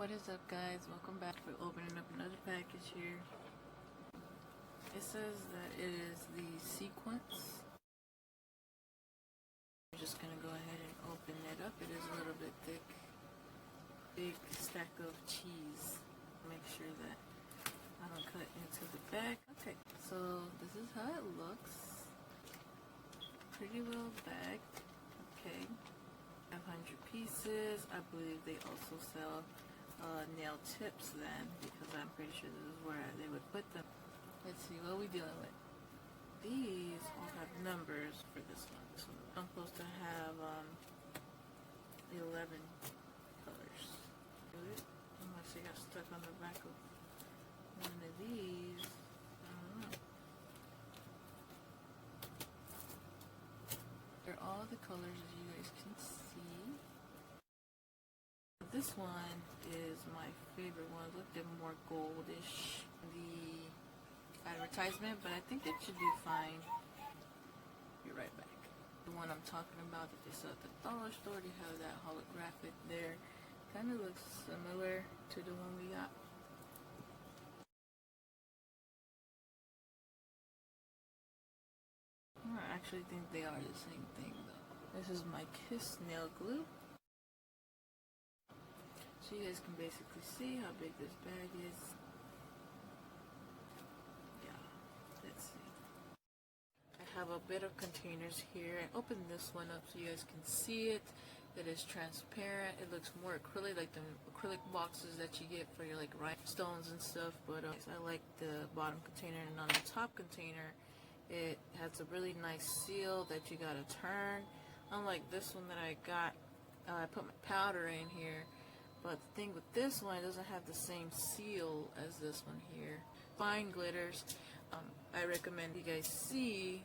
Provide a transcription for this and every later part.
What is up, guys? Welcome back. We're opening up another package here. It says that it is the sequence. I'm just gonna go ahead and open it up. It is a little bit thick. Big stack of cheese. Make sure that I don't cut into the back. Okay, so this is how it looks. Pretty well bagged. Okay, 500 pieces. I believe they also sell nail tips then, because I'm pretty sure this is where they would put them. Let's see what we dealing with. These all have numbers for this one. So I'm supposed to have 11 colors. Unless they got stuck on the back of one of these. I don't know. They're all the colors, as you guys can see. This one is my favorite one. Look, they're more goldish. The advertisement, but I think it should be fine. Be right back. The one I'm talking about that they sell at the dollar store, they have that holographic there. Kind of looks similar to the one we got. I actually think they are the same thing though. This is my Kiss nail glue. So you guys can basically see how big this bag is. Yeah, let's see. I have a bit of containers here. I opened this one up so you guys can see it. It is transparent. It looks more acrylic, like the acrylic boxes that you get for your like rhinestones and stuff. But I like the bottom container, and on the top container, it has a really nice seal that you gotta turn. Unlike this one that I got, I put my powder in here. But the thing with this one, it doesn't have the same seal as this one here. Fine glitters. I recommend you guys see.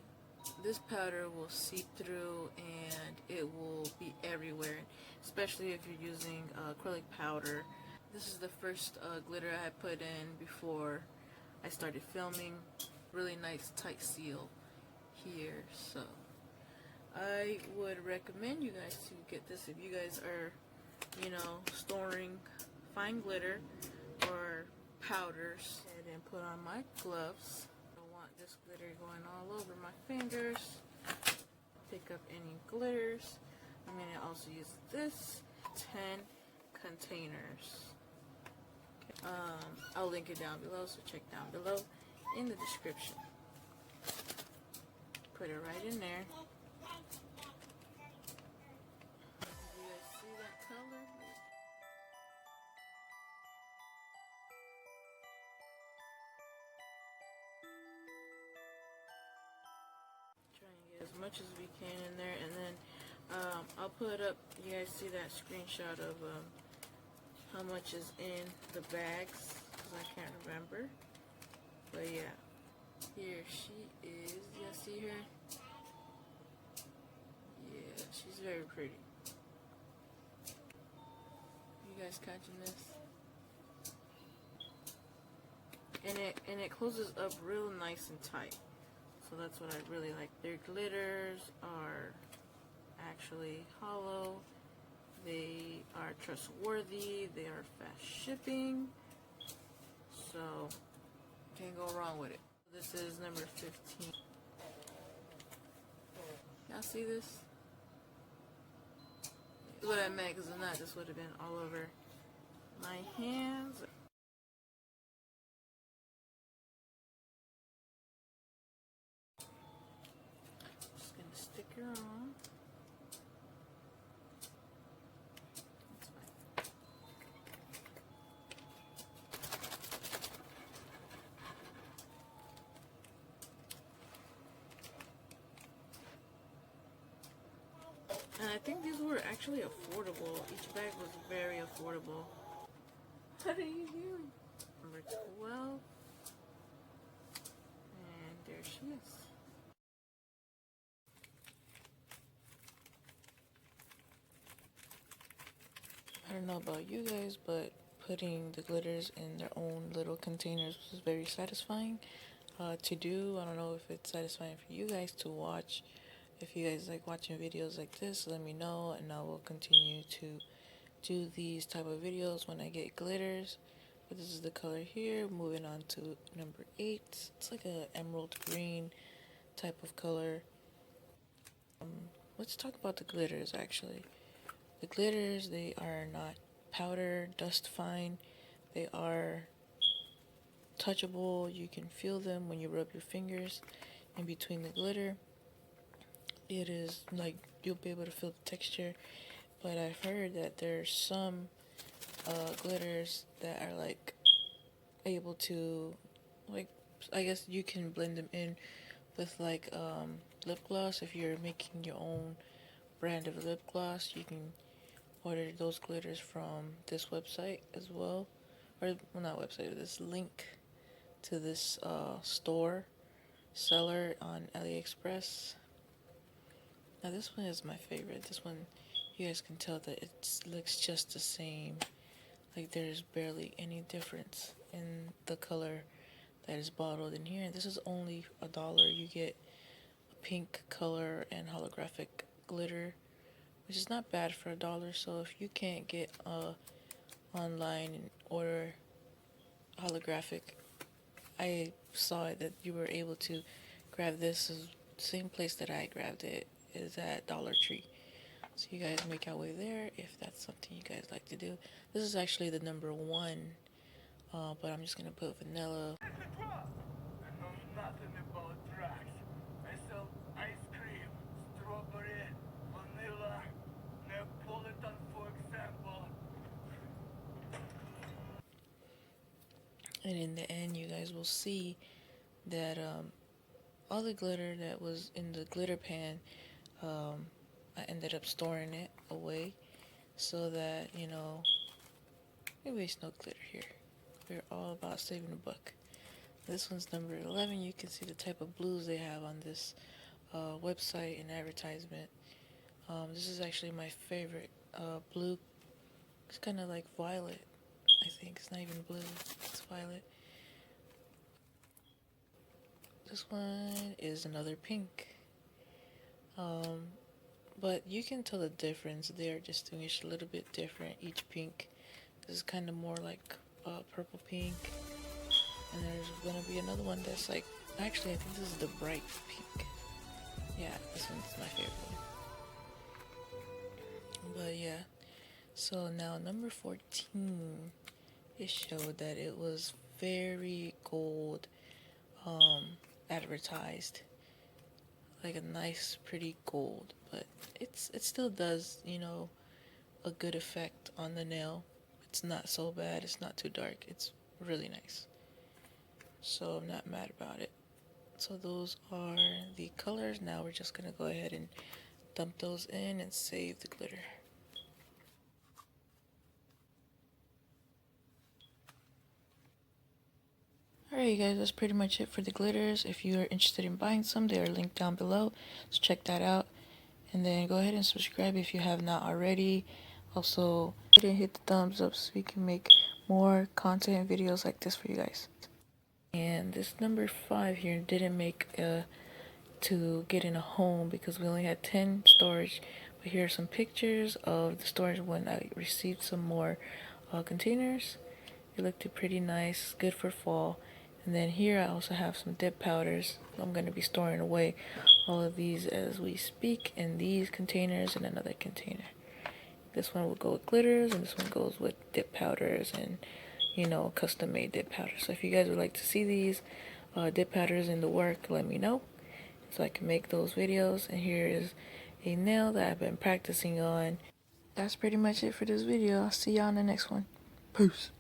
This powder will seep through and it will be everywhere, especially if you're using acrylic powder. This is the first glitter I put in before I started filming. Really nice tight seal here, so I would recommend you guys to get this if you guys are, you know, storing fine glitter or powders. And then put on my gloves. I don't want this glitter going all over my fingers. Pick up any glitters. I'm going to also use this 10 containers. Okay. I'll link it down below, so check down below in the description. Put it right in there. As much as we can in there, and then I'll put up, you guys see that screenshot of how much is in the bags, because I can't remember. But yeah, here she is. You see her? Yeah, she's very pretty. You guys catching this? And it closes up real nice and tight. So that's what I really like. Their glitters are actually hollow. They are trustworthy. They are fast shipping. So can't go wrong with it. This is number 15. Y'all see this? That's what I meant, because if not, this would have been all over my hands. Sticker on. That's fine. And I think these were actually affordable. Each bag was very affordable. What are you doing? Number 12. And there she is. I don't know about you guys, but putting the glitters in their own little containers was very satisfying to do. I don't know if it's satisfying for you guys to watch. If you guys like watching videos like this, let me know, and I will continue to do these type of videos when I get glitters. But this is the color here. Moving on to number 8. It's like a emerald green type of color. Let's talk about the glitters actually. The glitters, they are not powder, dust fine. They are touchable. You can feel them when you rub your fingers in between the glitter. It is like you'll be able to feel the texture. But I've heard that there's some glitters that are like able to, like, I guess you can blend them in with like lip gloss. If you're making your own brand of lip gloss, you can order those glitters from this website as well, or well, not website, this link to this seller on AliExpress. Now this one is my favorite. This one, you guys can tell that it looks just the same. Like there's barely any difference in the color that is bottled in here. And this is only $1. You get a pink color and holographic glitter, which is not bad for $1. So if you can't get online and order holographic, I saw it that you were able to grab this. Same place that I grabbed it is at Dollar Tree. So you guys make your way there if that's something you guys like to do. This is actually the number 1, but I'm just gonna put vanilla. I know nothing about drugs. I sell ice cream, strawberry, vanilla, Neapolitan, for example. And in the end, you guys will see that all the glitter that was in the glitter pan, I ended up storing it away so that, you know, we waste no glitter here. We're all about saving a buck. This one's number 11. You can see the type of blues they have on this website and advertisement. This is actually my favorite blue. It's kind of like violet, I think. It's not even blue, it's violet. This one is another pink. But you can tell the difference. They are distinguished a little bit different, each pink. This is kind of more like purple pink. And there's gonna be another one that's like, actually I think this is the bright pink. Yeah, this one's my favorite one. But yeah, so now number 14, it showed that it was very gold advertised. Like a nice pretty gold, but it still does, you know, a good effect on the nail. It's not so bad, it's not too dark, it's really nice. So I'm not mad about it. So those are the colors. Now we're just gonna go ahead and dump those in and save the glitter. Alright you guys, that's pretty much it for the glitters. If you are interested in buying some, they are linked down below, so check that out. And then go ahead and subscribe if you have not already. Also, hit the thumbs up so we can make more content videos like this for you guys. And this number 5 here didn't make to get in a home because we only had 10 storage. But here are some pictures of the storage when I received some more containers. It looked pretty nice, good for fall. And then here I also have some dip powders. I'm going to be storing away all of these as we speak in these containers and another container. This one will go with glitters and this one goes with dip powders and, you know, custom made dip powders. So if you guys would like to see these dip powders in the work, let me know so I can make those videos. And here is a nail that I've been practicing on. That's pretty much it for this video. I'll see y'all in the next one. Peace.